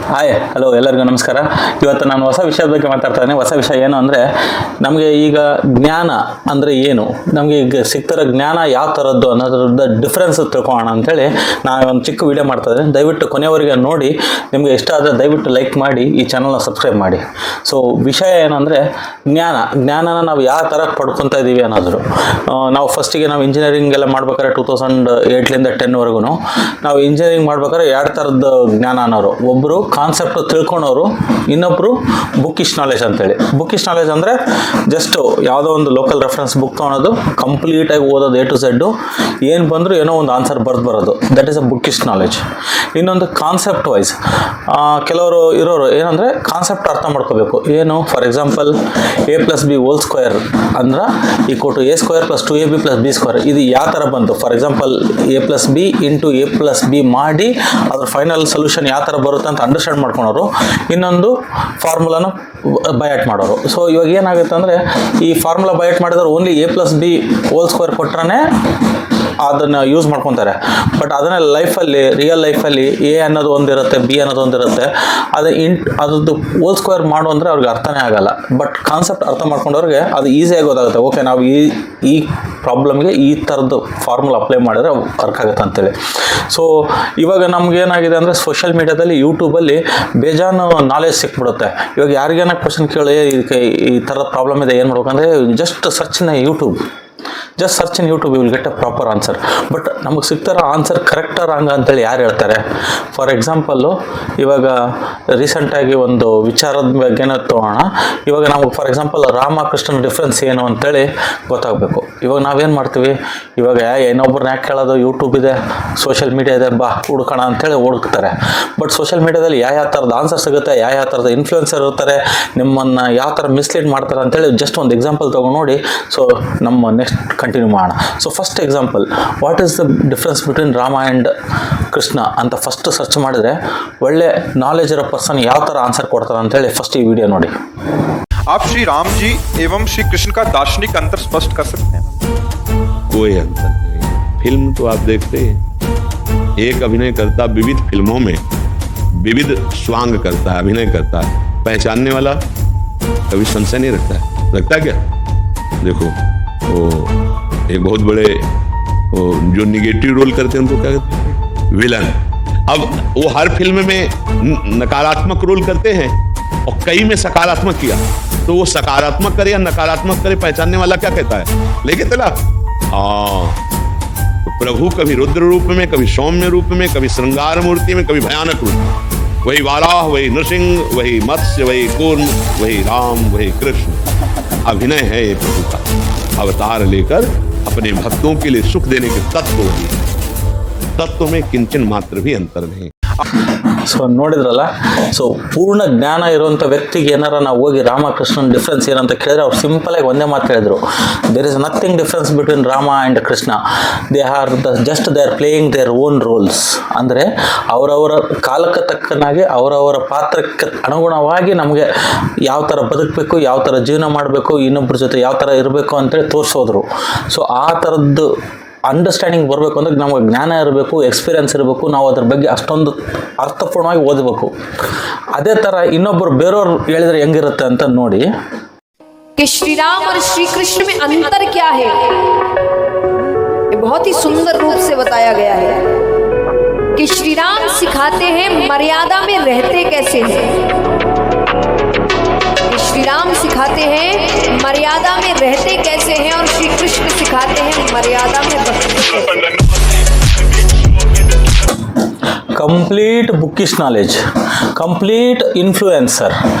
Hi hello ಎಲ್ಲರಿಗೂ ನಮಸ್ಕಾರ. ಇವತ್ತು ನಾನು ಹೊಸ ವಿಷಯದ ಬಗ್ಗೆ ಮಾತಾಡ್ತಾ ಇದ್ದೀನಿ. ಹೊಸ ವಿಷಯ ಏನು ಅಂದರೆ, ನಮಗೆ ಈಗ ಜ್ಞಾನ ಅಂದರೆ ಏನು, ನಮಗೆ ಈಗ ಸಿಗ್ತಿರೋ ಜ್ಞಾನ ಯಾವ ಥರದ್ದು ಅನ್ನೋದ್ರದ್ದು ಡಿಫ್ರೆನ್ಸ್ ತಿಳ್ಕೊಳ್ಳೋಣ ಅಂತೇಳಿ ನಾನು ಒಂದು ಚಿಕ್ಕ ವಿಡಿಯೋ ಮಾಡ್ತಾ ಇದ್ದೀನಿ. ದಯವಿಟ್ಟು ಕೊನೆಯವರೆಗೆ ನೋಡಿ. ನಿಮಗೆ ಇಷ್ಟ ಆದರೆ ದಯವಿಟ್ಟು ಲೈಕ್ ಮಾಡಿ, ಈ ಚಾನಲ್ನ ಸಬ್ಸ್ಕ್ರೈಬ್ ಮಾಡಿ. ಸೊ ವಿಷಯ ಏನಂದರೆ, ಜ್ಞಾನನ ನಾವು ಯಾವ ಥರ ಪಡ್ಕೊತಾ ಇದ್ದೀವಿ ಅನ್ನೋದು. ನಾವು ಫಸ್ಟಿಗೆ ನಾವು ಇಂಜಿನಿಯರಿಂಗ್ ಎಲ್ಲ ಮಾಡ್ಬೇಕಾದ್ರೆ 2008ರಿಂದ 10ವರೆಗೂ ನಾವು ಇಂಜಿನಿಯರಿಂಗ್ ಮಾಡ್ಬೇಕಾದ್ರೆ ಎರಡು ಥರದ್ದು ಜ್ಞಾನ ಅನ್ನೋರು. ಒಬ್ಬರು ಕಾನ್ಸೆಪ್ಟ್ ತಿಳ್ಕೊಳೋರು, ಇನ್ನೊಬ್ಬರು ಬುಕ್ಕಿಶ್ ನಾಲೆಜ್ ಅಂತೇಳಿ. ಬುಕ್ಕಿಶ್ ನಾಲೆಜ್ ಅಂದರೆ ಜಸ್ಟ್ ಯಾವುದೋ ಒಂದು ಲೋಕಲ್ ರೆಫರೆನ್ಸ್ ಬುಕ್ ತೊಗೊಳೋದು, ಕಂಪ್ಲೀಟಾಗಿ ಓದೋದು A to Z, ಏನು ಬಂದರೂ ಏನೋ ಒಂದು ಆನ್ಸರ್ ಬರೋದು. That is a bookish knowledge. ಇನ್ನೊಂದು ಕಾನ್ಸೆಪ್ಟ್ ವೈಸ್ ಕೆಲವರು ಇರೋರು ಏನಂದರೆ, ಕಾನ್ಸೆಪ್ಟ್ ಅರ್ಥ ಮಾಡ್ಕೋಬೇಕು. ಏನು, ಫಾರ್ ಎಕ್ಸಾಂಪಲ್ A+B² ಅಂದ್ರೆ =A² + 2AB + B². ಇದು ಯಾವ ಥರ ಬಂತು, ಫಾರ್ ಎಕ್ಸಾಂಪಲ್ A+B × A+B ಮಾಡಿ ಅದ್ರ ಫೈನಲ್ ಸೊಲ್ಯೂಷನ್ ಯಾವ ಥರ ಬರುತ್ತೆ ಅಂತ ಅಂಡರ್ಸ್ಟ್ಯಾಂಡ್ ಮಾಡ್ಕೊಳೋರು. ಇನ್ನೊಂದು ಫಾರ್ಮುಲಾನ ಬಯಾಟ್ ಮಾಡೋರು. ಸೊ ಇವಾಗ ಏನಾಗುತ್ತೆ ಅಂದರೆ, ಈ ಫಾರ್ಮುಲಾ ಬಯಾಟ್ ಮಾಡಿದ್ರೆ ಓನ್ಲಿ A+B² ಕೊಟ್ರೆ ಅದನ್ನು ಯೂಸ್ ಮಾಡ್ಕೊತಾರೆ. ಬಟ್ ಅದನ್ನೇ ರಿಯಲ್ ಲೈಫಲ್ಲಿ A ಅನ್ನೋದು ಒಂದಿರುತ್ತೆ, B ಅನ್ನೋದು ಒಂದಿರುತ್ತೆ. ಅದ್ರದ್ದು ಹೋಲ್² ಮಾಡು ಅಂದರೆ ಅವ್ರಿಗೆ ಅರ್ಥನೇ ಆಗಲ್ಲ. ಬಟ್ ಕಾನ್ಸೆಪ್ಟ್ ಅರ್ಥ ಮಾಡ್ಕೊಂಡವ್ರಿಗೆ ಅದು ಈಸಿಯಾಗಿ ಗೊತ್ತಾಗುತ್ತೆ. ಓಕೆ, ನಾವು ಈ ಪ್ರಾಬ್ಲಮ್ಗೆ ಈ ಥರದ್ದು ಫಾರ್ಮುಲಾ ಅಪ್ಲೈ ಮಾಡಿದ್ರೆ ವರ್ಕ್ ಆಗುತ್ತೆ ಅಂತೇಳಿ. ಸೊ ಇವಾಗ ನಮ್ಗೇನಾಗಿದೆ ಅಂದರೆ, ಸೋಷಿಯಲ್ ಮೀಡಿಯಾದಲ್ಲಿ, ಯೂಟ್ಯೂಬಲ್ಲಿ ಬೇಜಾನು ನಾಲೆಜ್ ಸಿಕ್ಬಿಡುತ್ತೆ. ಇವಾಗ ಯಾರಿಗೇನ ಕ್ವಶನ್ ಕೇಳಿ ಇದಕ್ಕೆ ಈ ಥರದ ಪ್ರಾಬ್ಲಮ್ ಇದೆ, ಏನು ಮಾಡ್ಬೇಕಂದ್ರೆ, just search in YouTube. Just search in YouTube, you will get a proper answer. But ನಮಗೆ ಸಿಗ್ತಾರ ಆನ್ಸರ್ ಕರೆಕ್ಟಾ ರಾಂಗ ಅಂತೇಳಿ ಯಾರು ಹೇಳ್ತಾರೆ? ಫಾರ್ ಎಕ್ಸಾಂಪಲ್ಲು, ಇವಾಗ ರೀಸೆಂಟಾಗಿ ಒಂದು ವಿಚಾರದ ಬಗ್ಗೆನೇ ತೊಗೊಳ್ಳೋಣ. ಇವಾಗ ನಮಗೆ ಫಾರ್ ಎಕ್ಸಾಂಪಲ್ ರಾಮಕೃಷ್ಣನ ಡಿಫ್ರೆನ್ಸ್ ಏನು ಅಂತೇಳಿ ಗೊತ್ತಾಗಬೇಕು. ಇವಾಗ ನಾವೇನು ಮಾಡ್ತೀವಿ, ಇವಾಗ ಇನ್ನೊಬ್ಬರನ್ನ ಯಾಕೆ ಕೇಳೋದು, ಯೂಟ್ಯೂಬ್ ಇದೆ, ಸೋಷಿಯಲ್ ಮೀಡಿಯಾ ಇದೆ, ಬಾ ಹುಡ್ಕೋಣ ಅಂತೇಳಿ ಹುಡುಕ್ತಾರೆ. ಬಟ್ ಸೋಷಿಯಲ್ ಮೀಡಿಯಾದಲ್ಲಿ ಯಾವ ಥರದ ಆನ್ಸರ್ ಸಿಗುತ್ತೆ, ಯಾವ ಥರದ ಇನ್ಫ್ಲುಯೆನ್ಸರ್ ಇರ್ತಾರೆ, ನಿಮ್ಮನ್ನು ಯಾವ ಥರ ಮಿಸ್ಲೀಡ್ ಮಾಡ್ತಾರೆ ಅಂತೇಳಿ ಜಸ್ಟ್ ಒಂದು ಎಕ್ಸಾಂಪಲ್ ತೊಗೊಂಡು ನೋಡಿ. ಸೊ ನಮ್ಮ ನೆಕ್ಸ್ಟ್ ಕಂಟಿನ್ಯೂ ಮಾಡೋಣ. So first example, what is the difference between Rama and Krishna ಅಂತ ಫಸ್ಟ್ ಸರ್ಚ್ ಮಾಡಿದ್ರೆ ಒಳ್ಳೆ ನಾಲೆಜ್ ಇರೋ ಪರ್ಸನ್ ಯಾವ ಥರ ಆನ್ಸರ್ ಕೊಡ್ತಾರೆ ಅಂತೇಳಿ ಫಸ್ಟ್ ಈ ವಿಡಿಯೋ ನೋಡಿ. आप श्री राम जी एवं श्री कृष्ण का दार्शनिक अंतर स्पष्ट कर सकते हैं? कोई अंतर नहीं। फिल्म तो आप देखते हैं, एक अभिनय करता विविध फिल्मों में विविध स्वांग करता है, अभिनय करता है, पहचानने वाला कभी संशय नहीं रखता क्या? देखो, वो एक बहुत बड़े जो निगेटिव रोल करते हैं उनको क्या कहते हैं? विलन। अब वो हर फिल्म में नकारात्मक रोल करते हैं और कई में सकारात्मक किया, तो वो सकारात्मक करे या नकारात्मक करे, पहचानने वाला क्या कहता है? लेके चला। हाँ, तो प्रभु कभी रुद्र रूप में, कभी सौम्य रूप में, कभी श्रृंगार मूर्ति में, कभी भयानक रूप में। वही वाराह, वही नृसिंह, वही मत्स्य, वही कूर्म, वही राम, वही कृष्ण। अभिनय है ये प्रभु का। अवतार लेकर अपने भक्तों के लिए सुख देने के तत्व में किंचन मात्र भी अंतर नहीं। ಸೊ ನೋಡಿದ್ರಲ್ಲ. ಸೊ ಪೂರ್ಣ ಜ್ಞಾನ ಇರುವಂಥ ವ್ಯಕ್ತಿಗೆ ಏನಾರ ನಾವು ಹೋಗಿ ರಾಮಕೃಷ್ಣನ ಡಿಫ್ರೆನ್ಸ್ ಏನಂತ ಕೇಳಿದ್ರೆ, ಅವ್ರು ಸಿಂಪಲಾಗಿ ಒಂದೇ ಮಾತು ಹೇಳಿದ್ರು, there is nothing difference between Rama and Krishna. They are playing their own roles. ಅಂದರೆ ಅವರವರ ಕಾಲಕ್ಕೆ ತಕ್ಕನಾಗಿ ಅವರವರ ಪಾತ್ರಕ್ಕೆ ಅನುಗುಣವಾಗಿ ನಮಗೆ ಯಾವ ಥರ ಬದುಕಬೇಕು, ಯಾವ ಥರ ಜೀವನ ಮಾಡಬೇಕು, ಇನ್ನೊಬ್ಬರ ಜೊತೆ ಯಾವ ಥರ ಇರಬೇಕು ಅಂತೇಳಿ ತೋರಿಸೋದ್ರು. ಸೊ ಆ ಥರದ್ದು ಅಂಡರ್ಸ್ಟ್ಯಾಂಡಿಂಗ್ ಬರಬೇಕು ಅಂದರೆ ನಮಗೆ ಜ್ಞಾನ ಇರಬೇಕು, ಎಕ್ಸ್ಪೀರಿಯನ್ಸ್ ಇರಬೇಕು, ನಾವು ಅದ್ರ ಬಗ್ಗೆ ಅಷ್ಟೊಂದು ಅರ್ಥಪೂರ್ಣವಾಗಿ ಓದಬೇಕು. ಅದೇ ಥರ ಇನ್ನೊಬ್ಬರು ಬೇರೆಯವ್ರು ಹೇಳಿದ್ರೆ ಹೆಂಗಿರುತ್ತೆ ಅಂತ ನೋಡಿ. कि श्री राम और श्री कृष्ण में अंतर क्या है, ये बहुत ही सुंदर रूप से बताया गया है कि श्री राम सिखाते हैं मर्यादा में रहते कैसे हैं। श्री राम सिखाते हैं मर्यादा में रहते कैसे हैं और श्री कृष्ण सिखाते हैं मर्यादा में रखते कैसे। Complete bookish knowledge, complete influencer.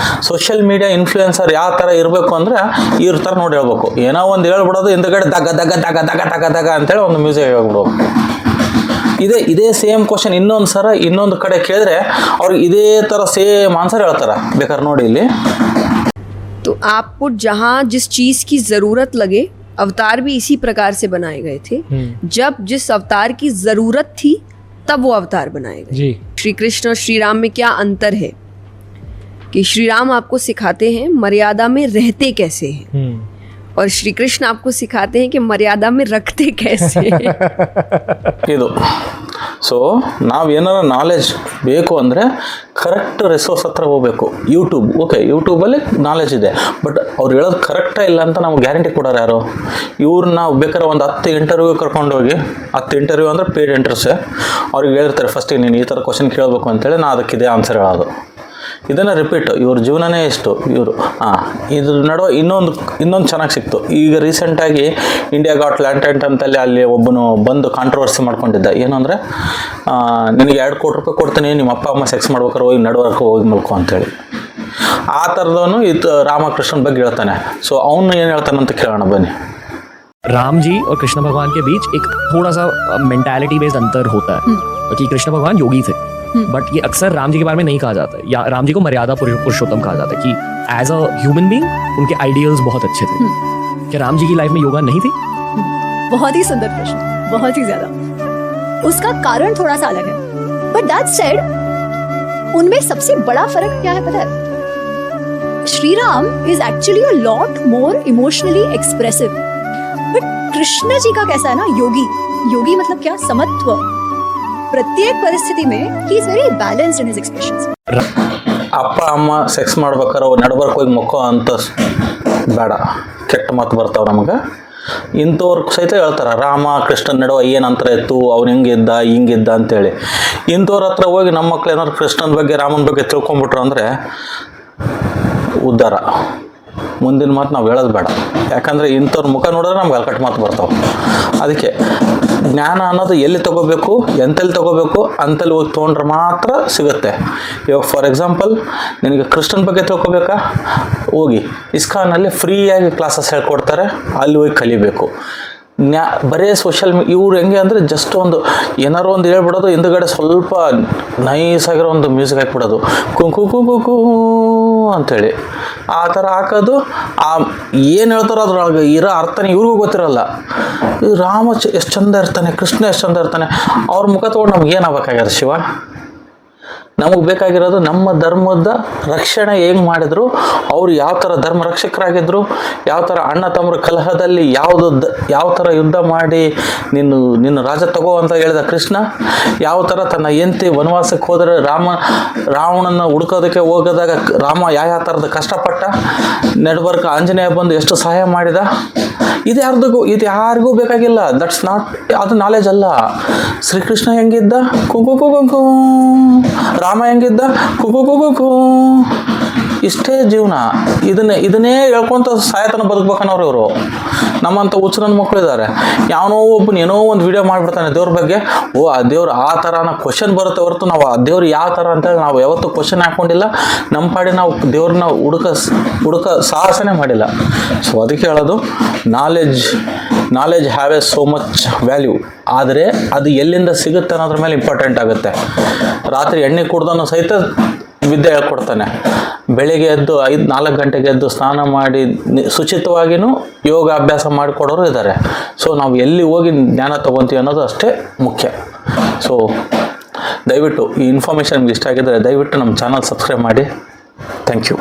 Social media influencer ಯಾವ ಥರ ಇರಬೇಕು ಅಂದರೆ, ಇವ್ರ ಥರ ನೋಡಿ ಹೇಳ್ಬೇಕು. ಏನೋ ಒಂದು ಹೇಳ್ಬಿಡೋದು, ಹಿಂದಗಡೆ ದಗ ದಗ ದಗ ದಗ ದಗ ದಗ ಅಂತೇಳಿ ಒಂದು ಮ್ಯೂಸಿಕ್ ಹೇಳ್ಬಿಡೋದು. ಇದೇ ಸೇಮ್ ಕ್ವಶನ್ ಇನ್ನೊಂದು ಕಡೆ ಕೇಳಿದ್ರೆ ಅವ್ರಿಗೆ ಇದೇ ಥರ ಸೇಮ್ ಆನ್ಸರ್ ಹೇಳ್ತಾರೆ. ಬೇಕಾದ್ರೆ ನೋಡಿ ಇಲ್ಲಿ. तो आपको जहाँ जिस चीज़ की ज़रूरत लगे, अवतार भी इसी प्रकार से बनाए गए थे। जब जिस अवतार की ज़रूरत थी तब वो अवतार बनाए गए जी। श्री कृष्ण और श्री राम में क्या अंतर है कि श्री राम आपको सिखाते हैं मर्यादा में रहते कैसे हैं और श्री कृष्ण आपको सिखाते हैं कि मर्यादा में रखते कैसे हैं। ಸೊ ನಾವು ಏನಾರ ನಾಲೆಜ್ ಬೇಕು ಅಂದರೆ ಕರೆಕ್ಟ್ ರಿಸೋರ್ಸ್ ಹತ್ರ ಹೋಗಬೇಕು. ಯೂಟ್ಯೂಬ್, ಓಕೆ, ಯೂಟ್ಯೂಬಲ್ಲಿ ನಾಲೆಜ್ ಇದೆ, ಬಟ್ ಅವ್ರು ಹೇಳೋದು ಕರೆಕ್ಟೇ ಇಲ್ಲ ಅಂತ ನಾವು ಗ್ಯಾರಂಟಿ ಕೊಡೋರು ಯಾರು? ಇವ್ರನ್ನ ನಾವು ಬೇಕಾದ್ರೆ ಒಂದು 10 ಇಂಟರ್ವ್ಯೂ ಕರ್ಕೊಂಡೋಗಿ, 10 ಇಂಟರ್ವ್ಯೂ ಅಂದರೆ ಪೇಡ್ ಇಂಟರ್ವ್ಯೂಸೇ, ಅವ್ರಿಗೆ ಹೇಳಿರ್ತಾರೆ ಫಸ್ಟಿಗೆ ನೀನು ಈ ಥರ ಕ್ವಶನ್ ಕೇಳಬೇಕು ಅಂತೇಳಿ ನಾ ಅದಕ್ಕಿದೆ ಆನ್ಸರ್ ಹೇಳೋದು. ಇದನ್ನು ರಿಪೀಟ್, ಇವ್ರ ಜೀವನನೇ ಇಷ್ಟು ಇವರು. ಇದ್ರ ನಡುವೆ ಇನ್ನೊಂದು ಚೆನ್ನಾಗಿ ಸಿಕ್ತು. ಈಗ ರೀಸೆಂಟಾಗಿ ಇಂಡಿಯಾ ಗಾಟ್ ಟ್ಯಾಲೆಂಟ್ ಅಂತಲ್ಲಿ ಅಲ್ಲಿ ಒಬ್ಬನು ಬಂದು ಕಾಂಟ್ರವರ್ಸಿ ಮಾಡ್ಕೊಂಡಿದ್ದ. ಏನು ಅಂದರೆ, ನಿನಗೆ 2 ಕೋಟಿ ರೂಪಾಯಿ ಕೊಡ್ತೀನಿ, ನಿಮ್ಮ ಅಪ್ಪ ಅಮ್ಮ ಸೆಕ್ಸ್ ಮಾಡ್ಬೇಕಾದ್ರೆ ಹೋಗಿ ನಡುವರ್ಕ ಹೋಗಿ ಮಲ್ಕೊ ಅಂತೇಳಿ. ಆ ಥರದವನು ಇದು ರಾಮಕೃಷ್ಣನ ಬಗ್ಗೆ ಹೇಳ್ತಾನೆ. ಸೊ ಅವನು ಏನು ಹೇಳ್ತಾನೆ ಅಂತ ಕೇಳೋಣ ಬನ್ನಿ. राम जी और कृष्ण भगवान के बीच एक थोड़ा सा मेंटालिटी बेस्ड अंतर होता है कि कृष्ण भगवान योगी थे, बट ये अक्सर राम जी के बारे में नहीं कहा जाता है, या राम जी को मर्यादा पुरुषोत्तम कहा जाता है कि एज अ ह्यूमन बीइंग उनके आइडियल्स बहुत अच्छे थे. क्या राम जी की लाइफ में योगा नहीं थी? बहुत ही सुंदर प्रश्न, बहुत ही ज्यादा. उसका कारण थोड़ा सा अलग है, बट दैट सेड उनमें सबसे बड़ा फर्क क्या है पता है? Shri Ram is actually a lot more emotionally expressive, but Krishna ji का कैसा है ना, योगी मतलब क्या, समत्व. प्रत्येक परिस्थिति में he is very balanced in his expressions. ಅಪ್ಪ ಅಮ್ಮ ಸೆಕ್ಸ್ ಮಾಡ್ಬೇಕಾರೆ ನಡ್ಬರ್ಕ್ ಹೋಗಿ ಮಕ್ಕೋ ಅಂತ ಬೇಡ, ಕೆಟ್ಟ ಮಾತು ಬರ್ತಾವೆ ನಮಗೆ. ಇಂಥವ್ರು ಸಹಿತ ಹೇಳ್ತಾರೆ ರಾಮ ಕೃಷ್ಣನ ನಡುವೆ ಏನು ಅಂತರ ಇತ್ತು, ಅವ್ನು ಹಿಂಗಿದ್ದ ಹಿಂಗಿದ್ದ ಅಂತೇಳಿ. ಇಂಥವ್ರ ಹತ್ರ ಹೋಗಿ ನಮ್ಮ ಮಕ್ಳು ಏನಾದ್ರು ಕೃಷ್ಣನ ಬಗ್ಗೆ ರಾಮನ ಬಗ್ಗೆ ತಿಳ್ಕೊಂಬಿಟ್ರು ಅಂದರೆ ಉದ್ಧಾರ. ಮುಂದಿನ ಮಾತು ನಾವು ಹೇಳೋದು ಬೇಡ, ಯಾಕಂದರೆ ಇಂಥವ್ರ ಮುಖ ನೋಡಿದ್ರೆ ನಮ್ಗೆ ಅಲ್ಕಟ್ಟು ಮಾತು ಬರ್ತಾವೆ. ಅದಕ್ಕೆ ಜ್ಞಾನ ಅನ್ನೋದು ಎಲ್ಲಿ ತೊಗೋಬೇಕು, ಎಂತೆಲ್ಲಿ ತೊಗೋಬೇಕು ಅಂತಲ್ಲಿ ಹೋಗಿ ತೊಗೊಂಡ್ರೆ ಮಾತ್ರ ಸಿಗುತ್ತೆ. ಇವಾಗ ಫಾರ್ ಎಕ್ಸಾಂಪಲ್ ನಿನಗೆ ಕೃಷ್ಣನ ಬಗ್ಗೆ ತಿಳ್ಕೊಬೇಕಾ, ಹೋಗಿ ಇಸ್ಕಾನಲ್ಲಿ ಫ್ರೀಯಾಗಿ ಕ್ಲಾಸಸ್ ಹೇಳ್ಕೊಡ್ತಾರೆ, ಅಲ್ಲಿ ಹೋಗಿ ಕಲಿಬೇಕು. ಬರೀ ಇವ್ರು ಹೆಂಗೆ ಅಂದರೆ ಜಸ್ಟ್ ಒಂದು ಏನಾರು ಒಂದು ಹೇಳ್ಬಿಡೋದು, ಹಿಂದುಗಡೆ ಸ್ವಲ್ಪ ನೈಸಾಗಿರೋ ಒಂದು ಮ್ಯೂಸಿಕ್ ಹಾಕ್ಬಿಡೋದು, ಕುಂಕು ಕುಂಕು ಅಂಥೇಳಿ ಆ ಥರ ಹಾಕೋದು. ಏನು ಹೇಳ್ತಾರೋ ಅದ್ರೊಳಗೆ ಇರೋ ಅರ್ಥನೇ ಇವ್ರಿಗೂ ಗೊತ್ತಿರಲ್ಲ. ರಾಮ ಎಷ್ಟು ಚಂದ ಇರ್ತಾನೆ, ಕೃಷ್ಣ ಎಷ್ಟು ಚಂದ ಇರ್ತಾನೆ, ಅವ್ರ ಮುಖ ತೊಗೊಂಡು ನಮ್ಗೆ ಏನಾಗಬೇಕಾಗ್ಯದ ಶಿವ? ನಮಗೆ ಬೇಕಾಗಿರೋದು ನಮ್ಮ ಧರ್ಮದ ರಕ್ಷಣೆ ಹೇಗೆ ಮಾಡಿದ್ರು, ಅವರು ಯಾವ ಥರ ಧರ್ಮ ರಕ್ಷಕರಾಗಿದ್ದರು, ಯಾವ ಥರ ಅಣ್ಣ ತಮ್ಮರ ಕಲಹದಲ್ಲಿ ಯಾವ ಥರ ಯುದ್ಧ ಮಾಡಿ ನಿನ್ನ ರಾಜ ತಗೋ ಅಂತ ಹೇಳಿದ ಕೃಷ್ಣ, ಯಾವ ಥರ ತನ್ನ ಹೆಂಡತಿ ವನವಾಸಕ್ಕೆ ಹೋದರೆ ರಾವಣನ ಹುಡ್ಕೋದಕ್ಕೆ ಹೋಗೋದಾಗ ರಾಮ ಯಾವ ಥರದ ಕಷ್ಟಪಟ್ಟ, ನಡ್ಬರ್ಕ ಆಂಜನೇಯ ಬಂದು ಎಷ್ಟು ಸಹಾಯ ಮಾಡಿದ. ಇದು ಯಾರಿಗೂ ಬೇಕಾಗಿಲ್ಲ. ದಟ್ಸ್ ನಾಟ್, ಅದು ನಾಲೆಜ್ ಅಲ್ಲ. ಶ್ರೀಕೃಷ್ಣ ಹೆಂಗಿದ್ದ, ಕುಂಕು, ರಾಮ ಹೆಂಗಿದ್ದ, ಕುಂಕು, ಇಷ್ಟೇ ಜೀವನ. ಇದನ್ನೇ ಹೇಳ್ಕೊಂತ ಸಾಯತನ ಬದುಕ್ಬೇಕನ್ನೋರು ಇವರು. ನಮ್ಮಂಥ ಹುಚ್ಚನ ಮಕ್ಕಳು ಇದ್ದಾರೆ. ಯಾವನೋ ಒಬ್ಬನು ಏನೋ ಒಂದು ವಿಡಿಯೋ ಮಾಡಿಬಿಡ್ತಾನೆ ದೇವ್ರ ಬಗ್ಗೆ, ಆ ದೇವ್ರು ಆ ಥರ ಕ್ವಶನ್ ಬರುತ್ತೆ ಹೊರತು ನಾವು ಆ ದೇವ್ರು ಯಾವ ಥರ ಅಂತೇಳಿ ನಾವು ಯಾವತ್ತೂ ಕ್ವಶನ್ ಹಾಕ್ಕೊಂಡಿಲ್ಲ. ನಮ್ಮ ಪಾಡಿ ನಾವು ದೇವ್ರನ್ನ ಹುಡುಕ ಸಾಹಸನೇ ಮಾಡಿಲ್ಲ. ಸೊ ಅದಕ್ಕೆ ಹೇಳೋದು, knowledge have A so much value, ಆದರೆ ಅದು ಎಲ್ಲಿಂದ ಸಿಗುತ್ತೆ ಅನ್ನೋದ್ರ ಮೇಲೆ ಇಂಪಾರ್ಟೆಂಟ್ ಆಗುತ್ತೆ. ರಾತ್ರಿ ಎಣ್ಣೆ ಕುಡ್ದನು ಸಹಿತ ವಿದ್ಯೆ ಹೇಳ್ಕೊಡ್ತಾನೆ. ಬೆಳಿಗ್ಗೆ ಎದ್ದು 4 ಗಂಟೆಗೆ ಎದ್ದು ಸ್ನಾನ ಮಾಡಿ ಶುಚಿತ್ವವಾಗಿಯೂ ಯೋಗ ಅಭ್ಯಾಸ ಮಾಡಿಕೊಡೋರು ಇದ್ದಾರೆ. ಸೊ ನಾವು ಎಲ್ಲಿ ಹೋಗಿ ಜ್ಞಾನ ತೊಗೊತೀವಿ ಅನ್ನೋದು ಅಷ್ಟೇ ಮುಖ್ಯ. ಸೊ ದಯವಿಟ್ಟು ಈ ಇನ್ಫಾರ್ಮೇಷನ್ ನಿಮ್ಗೆ ಇಷ್ಟ ಆಗಿದ್ದರೆ ದಯವಿಟ್ಟು ನಮ್ಮ ಚಾನಲ್ ಸಬ್ಸ್ಕ್ರೈಬ್ ಮಾಡಿ. Thank you.